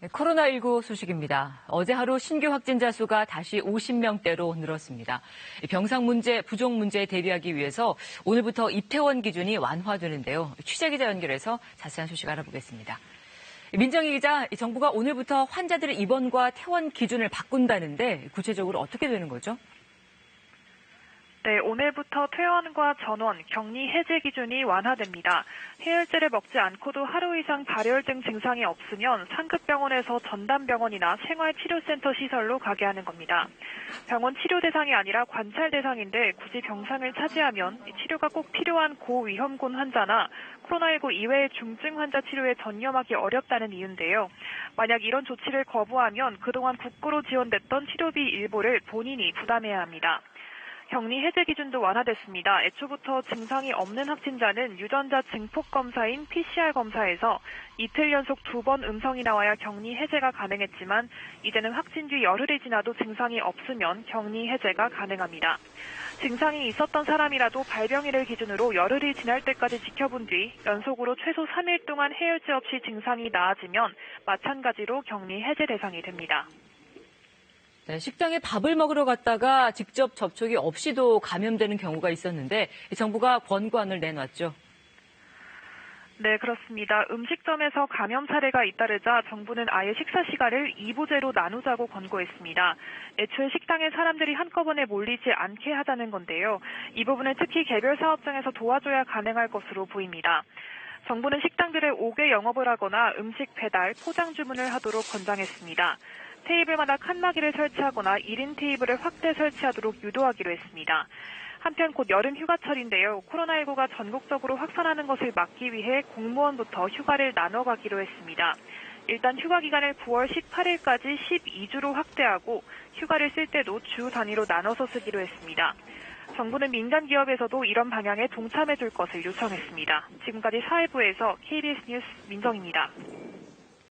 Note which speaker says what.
Speaker 1: 네, 코로나19 소식입니다. 어제 하루 신규 확진자 수가 다시 50명대로 늘었습니다. 병상 문제, 부족 문제에 대비하기 위해서 오늘부터 입퇴원 기준이 완화되는데요. 취재기자 연결해서 자세한 소식 알아보겠습니다. 민정희 기자, 정부가 오늘부터 환자들의 입원과 퇴원 기준을 바꾼다는데 구체적으로 어떻게 되는 거죠?
Speaker 2: 네, 오늘부터 퇴원과 전원, 격리 해제 기준이 완화됩니다. 해열제를 먹지 않고도 하루 이상 발열 등 증상이 없으면 상급병원에서 전담병원이나 생활치료센터 시설로 가게 하는 겁니다. 병원 치료 대상이 아니라 관찰 대상인데 굳이 병상을 차지하면 치료가 꼭 필요한 고위험군 환자나 코로나19 이외의 중증 환자 치료에 전념하기 어렵다는 이유인데요. 만약 이런 조치를 거부하면 그동안 국고로 지원됐던 치료비 일부를 본인이 부담해야 합니다. 격리 해제 기준도 완화됐습니다. 애초부터 증상이 없는 확진자는 유전자 증폭 검사인 PCR 검사에서 이틀 연속 2번 음성이 나와야 격리 해제가 가능했지만 이제는 확진 뒤 열흘이 지나도 증상이 없으면 격리 해제가 가능합니다. 증상이 있었던 사람이라도 발병일을 기준으로 열흘이 지날 때까지 지켜본 뒤 연속으로 최소 3일 동안 해열제 없이 증상이 나아지면 마찬가지로 격리 해제 대상이 됩니다.
Speaker 1: 네, 식당에 밥을 먹으러 갔다가 직접 접촉이 없이도 감염되는 경우가 있었는데 정부가 권고안을 내놨죠.
Speaker 2: 네, 그렇습니다. 음식점에서 감염 사례가 잇따르자 정부는 아예 식사 시간을 2부제로 나누자고 권고했습니다. 애초에 식당에 사람들이 한꺼번에 몰리지 않게 하자는 건데요. 이 부분은 특히 개별 사업장에서 도와줘야 가능할 것으로 보입니다. 정부는 식당들을 5개 영업을 하거나 음식 배달, 포장 주문을 하도록 권장했습니다. 테이블마다 칸막이를 설치하거나 1인 테이블을 확대 설치하도록 유도하기로 했습니다. 한편 곧 여름 휴가철인데요. 코로나19가 전국적으로 확산하는 것을 막기 위해 공무원부터 휴가를 나눠 가기로 했습니다. 일단 휴가 기간을 9월 18일까지 12주로 확대하고 휴가를 쓸 때도 주 단위로 나눠서 쓰기로 했습니다. 정부는 민간 기업에서도 이런 방향에 동참해 줄 것을 요청했습니다. 지금까지 사회부에서 KBS 뉴스 민정입니다.